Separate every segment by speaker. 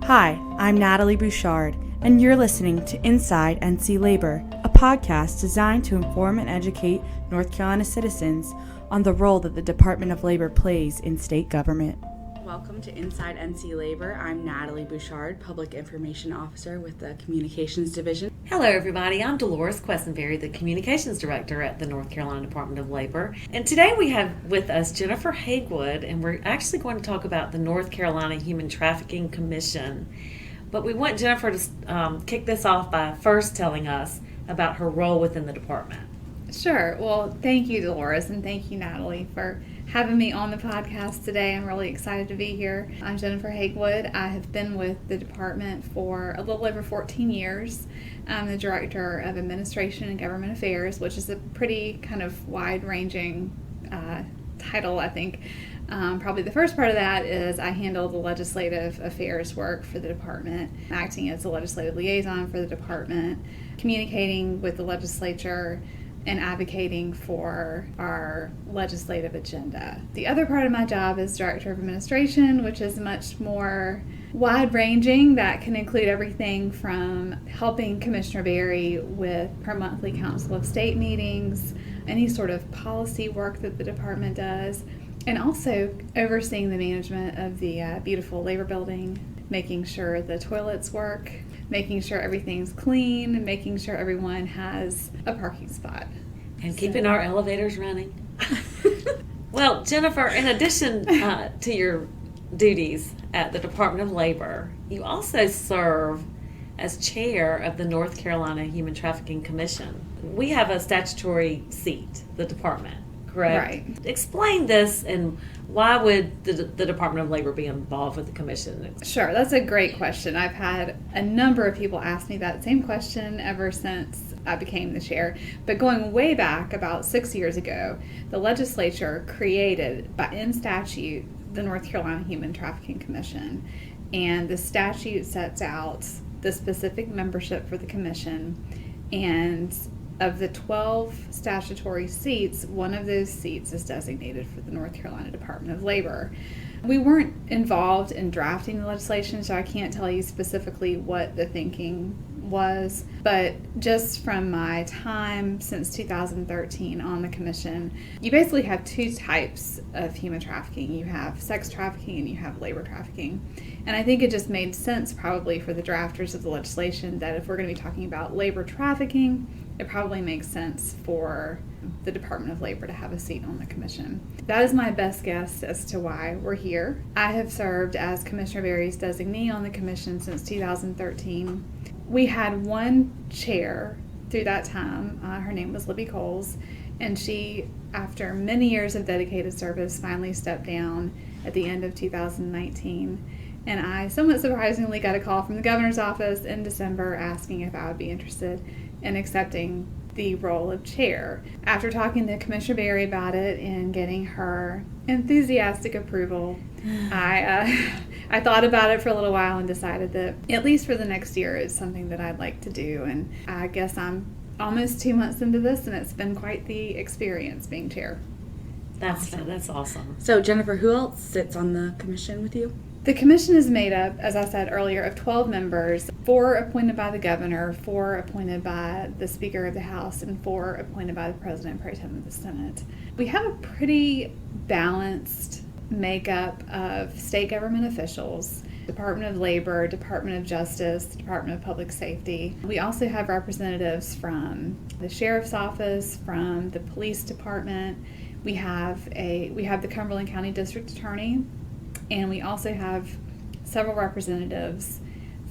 Speaker 1: Hi, I'm Natalie Bouchard, and you're listening to Inside NC Labor, a podcast designed to inform and educate North Carolina citizens on the role that the Department of Labor plays in state government. Welcome to Inside NC Labor. I'm Natalie Bouchard, Public Information Officer with the Communications Division.
Speaker 2: Hello everybody, I'm Dolores Questenberry, the Communications Director at the North Carolina Department of Labor. And today we have with us Jennifer Haigwood, and we're actually going to talk about the North Carolina Human Trafficking Commission. But we want Jennifer to kick this off by first telling us about her role within the department.
Speaker 3: Sure. Well, thank you, Dolores, and thank you, Natalie, for having me on the podcast today. I'm really excited to be here. I'm Jennifer Haigwood. I have been with the department for a little over 14 years. I'm the Director of Administration and Government Affairs, which is a pretty kind of wide-ranging title, I think. Probably the first part of that is I handle the legislative affairs work for the department, acting as the legislative liaison for the department, communicating with the legislature, and advocating for our legislative agenda. The other part of my job is Director of Administration, which is much more wide-ranging. That can include everything from helping Commissioner Berry with her monthly Council of State meetings, any sort of policy work that the department does, and also overseeing the management of the beautiful labor building, making sure the toilets work, making sure everyth's clean, and making sure everyone has a parking spot.
Speaker 2: And keeping our elevators running. Well, Jennifer, in addition to your duties at the Department of Labor, you also serve as chair of the North Carolina Human Trafficking Commission. We have a statutory seat, the department, correct?
Speaker 3: Right.
Speaker 2: Explain this, and why would the Department of Labor be involved with the commission?
Speaker 3: Sure, that's a great question. I've had a number of people ask me that same question ever since I became the chair. But going way back about 6 years ago, the legislature created, in statute, the North Carolina Human Trafficking Commission. And the statute sets out the specific membership for the commission, and of the 12 statutory seats, one of those seats is designated for the North Carolina Department of Labor. We weren't involved in drafting the legislation, so I can't tell you specifically what the thinking was, but just from my time since 2013 on the commission, you basically have two types of human trafficking. You have sex trafficking and you have labor trafficking. And I think it just made sense probably for the drafters of the legislation that if we're going to be talking about labor trafficking, it probably makes sense for the Department of Labor to have a seat on the commission. That is my best guess as to why we're here. I have served as Commissioner Berry's designee on the commission since 2013. We had one chair through that time. Her name was Libby Coles, and she, after many years of dedicated service, finally stepped down at the end of 2019. And I, somewhat surprisingly, got a call from the governor's office in December asking if I would be interested in accepting the role of chair. After talking to Commissioner Berry about it and getting her enthusiastic approval, I thought about it for a little while and decided that at least for the next year it's something that I'd like to do. And I guess I'm almost 2 months into this, and it's been quite the experience being chair.
Speaker 2: That's awesome.
Speaker 1: So, Jennifer, who else sits on the commission with you?
Speaker 3: The commission is made up, as I said earlier, of 12 members, 4 appointed by the governor, 4 appointed by the Speaker of the House, and 4 appointed by the President Pro Tem of the Senate. We have a pretty balanced makeup of state government officials, Department of Labor, Department of Justice, Department of Public Safety. We also have representatives from the Sheriff's Office, from the Police Department. We have the Cumberland County District Attorney, and we also have several representatives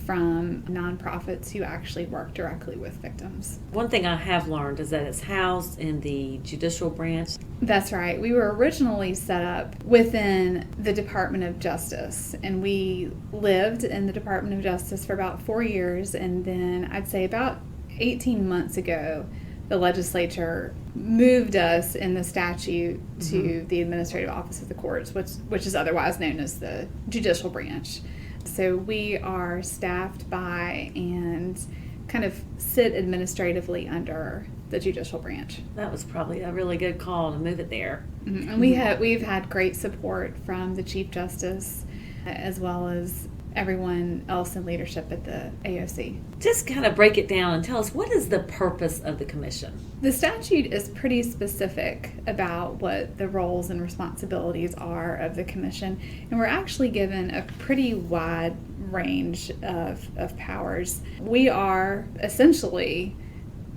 Speaker 3: from nonprofits who actually work directly with victims.
Speaker 2: One thing I have learned is that it's housed in the judicial branch.
Speaker 3: That's right. We were originally set up within the Department of Justice, and we lived in the Department of Justice for about 4 years, and then I'd say about 18 months ago, the legislature moved us in the statute to the Administrative Office of the Courts, which is otherwise known as the judicial branch. So we are staffed by and kind of sit administratively under the judicial branch.
Speaker 2: That was probably a really good call to move it there.
Speaker 3: And we've had great support from the Chief Justice, as well as everyone else in leadership at the AOC.
Speaker 2: Just kind of break it down and tell us, what is the purpose of the commission?
Speaker 3: The statute is pretty specific about what the roles and responsibilities are of the commission, and we're actually given a pretty wide range of powers. We are essentially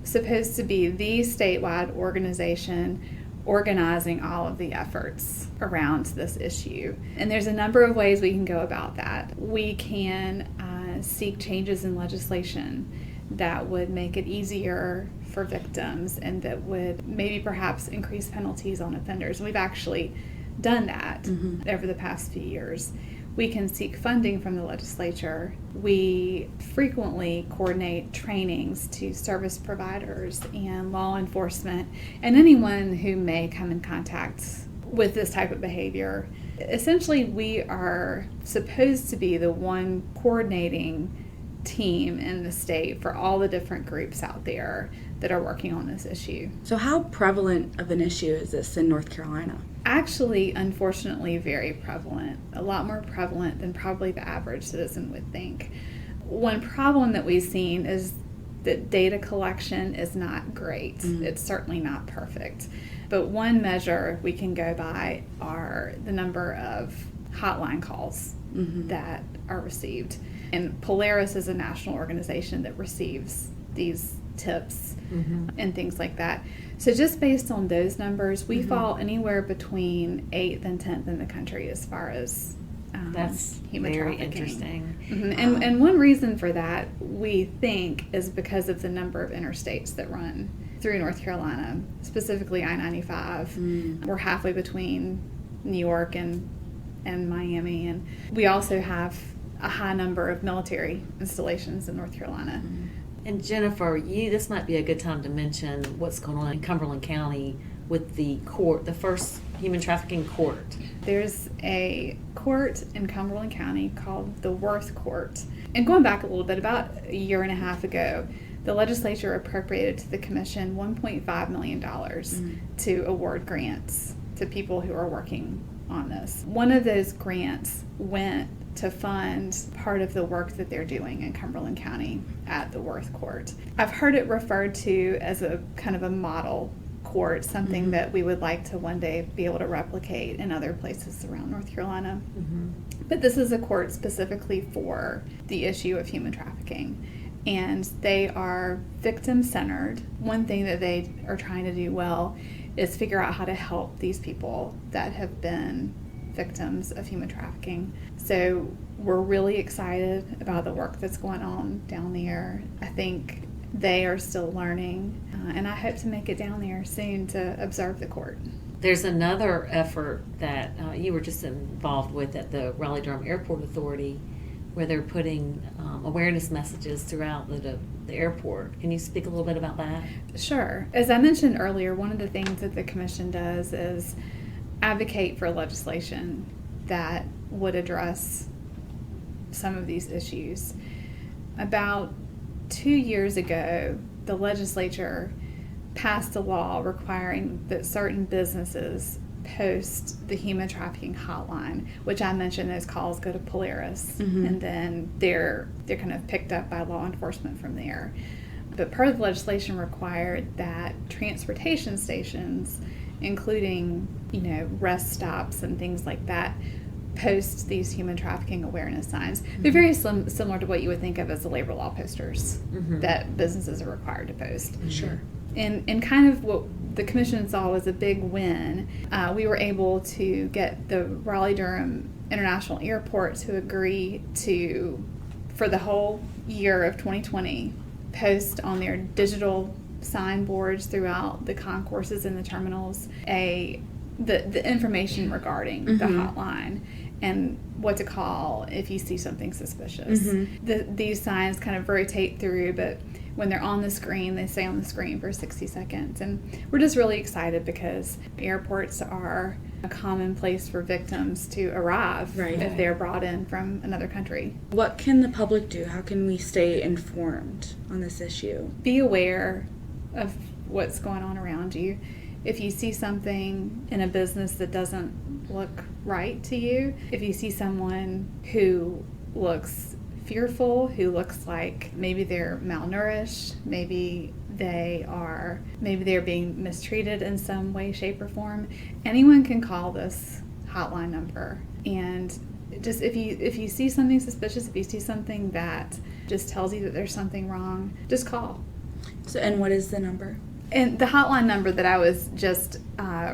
Speaker 3: supposed to be the statewide organization organizing all of the efforts around this issue. And there's a number of ways we can go about that. We can seek changes in legislation that would make it easier for victims and that would maybe perhaps increase penalties on offenders. We've actually done that over the past few years. We can seek funding from the legislature. We frequently coordinate trainings to service providers and law enforcement and anyone who may come in contact with this type of behavior. Essentially, we are supposed to be the one coordinating team in the state for all the different groups out there that are working on this issue.
Speaker 1: So how prevalent of an issue is this in North Carolina?
Speaker 3: Actually, unfortunately, very prevalent. A lot more prevalent than probably the average citizen would think. One problem that we've seen is that data collection is not great. It's certainly not perfect. But one measure we can go by are the number of hotline calls that are received. And Polaris is a national organization that receives these tips and things like that. So just based on those numbers, we fall anywhere between 8th and 10th in the country as far as
Speaker 2: that's
Speaker 3: human
Speaker 2: very
Speaker 3: trafficking.
Speaker 2: Interesting.
Speaker 3: And one reason for that, we think, is because of the number of interstates that run through North Carolina, specifically I-95. We're halfway between New York and Miami, and we also have a high number of military installations in North Carolina.
Speaker 2: And Jennifer, this might be a good time to mention what's going on in Cumberland County with the court, the first human trafficking court.
Speaker 3: There's a court in Cumberland County called the Worth Court. And going back a little bit, about a year and a half ago, the legislature appropriated to the commission $1.5 million to award grants to people who are working on this. One of those grants went to fund part of the work that they're doing in Cumberland County at the Worth Court. I've heard it referred to as a kind of a model court, something that we would like to one day be able to replicate in other places around North Carolina. But this is a court specifically for the issue of human trafficking. And they are victim-centered. One thing that they are trying to do well is figure out how to help these people that have been victims of human trafficking. So we're really excited about the work that's going on down there. I think they are still learning, and I hope to make it down there soon to observe the court.
Speaker 2: There's another effort that you were just involved with at the Raleigh-Durham Airport Authority, where they're putting awareness messages throughout the airport. Can you speak a little bit about that?
Speaker 3: Sure. As I mentioned earlier, one of the things that the commission does is advocate for legislation that would address some of these issues. About 2 years ago, the legislature passed a law requiring that certain businesses post the human trafficking hotline, which I mentioned those calls go to Polaris, and then they're kind of picked up by law enforcement from there. But part of the legislation required that transportation stations, including, rest stops and things like that, post these human trafficking awareness signs. They're very similar to what you would think of as the labor law posters that businesses are required to post.
Speaker 2: Sure.
Speaker 3: And kind of what the commission saw was a big win. We were able to get the Raleigh-Durham International Airport to agree to, for the whole year of 2020, post on their digital signboards throughout the concourses and the terminals the information regarding the hotline and what to call if you see something suspicious. These signs kind of rotate through, but when they're on the screen, they stay on the screen for 60 seconds. And we're just really excited because airports are a common place for victims to arrive if they're brought in from another country.
Speaker 1: What can the public do? How can we stay informed on this issue?
Speaker 3: Be aware of what's going on around you. If you see something in a business that doesn't look right to you, if you see someone who looks fearful, who looks like maybe they're malnourished, maybe they're being mistreated in some way, shape, or form, anyone can call this hotline number. And just if you see something suspicious, if you see something that just tells you that there's something wrong, just call.
Speaker 1: So, and what is the number?
Speaker 3: And the hotline number that I was just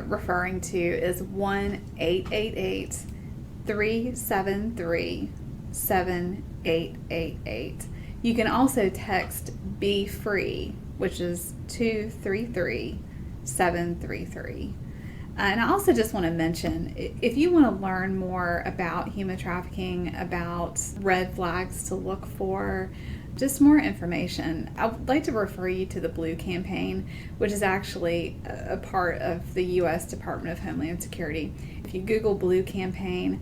Speaker 3: referring to is 1-888-373-7888. You can also text Be Free, which is 233-733. And I also just want to mention, if you want to learn more about human trafficking, about red flags to look for, just more information, I would like to refer you to the Blue Campaign, which is actually a part of the U.S. Department of Homeland Security. If you Google Blue Campaign,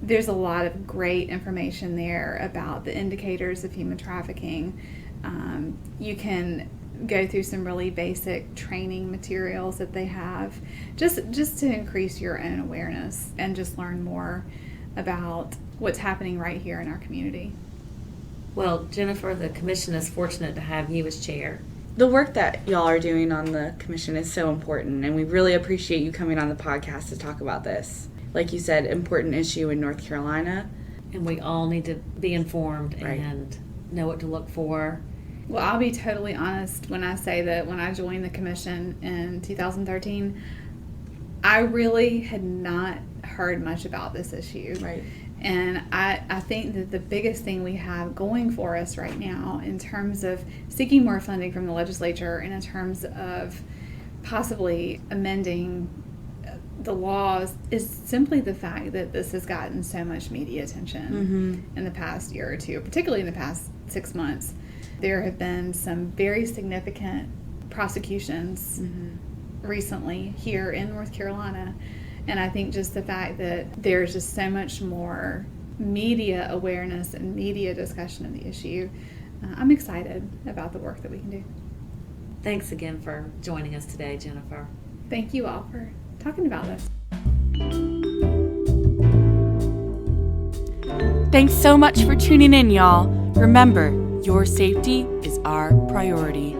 Speaker 3: there's a lot of great information there about the indicators of human trafficking. You can go through some really basic training materials that they have, just to increase your own awareness and just learn more about what's happening right here in our community.
Speaker 2: Well, Jennifer, the commission is fortunate to have you as chair.
Speaker 1: The work that y'all are doing on the commission is so important, and we really appreciate you coming on the podcast to talk about this. Like you said, important issue in North Carolina.
Speaker 2: And we all need to be informed
Speaker 1: Right.
Speaker 2: and know what to look for.
Speaker 3: Well, I'll be totally honest when I say that when I joined the commission in 2013, I really had not heard much about this issue.
Speaker 1: Right.
Speaker 3: And I think that the biggest thing we have going for us right now in terms of seeking more funding from the legislature and in terms of possibly amending the laws is simply the fact that this has gotten so much media attention in the past year or two, particularly in the past 6 months. There have been some very significant prosecutions recently here in North Carolina. And I think just the fact that there's just so much more media awareness and media discussion of the issue, I'm excited about the work that we can do.
Speaker 2: Thanks again for joining us today, Jennifer.
Speaker 3: Thank you all for talking about this.
Speaker 1: Thanks so much for tuning in, y'all. Remember, your safety is our priority.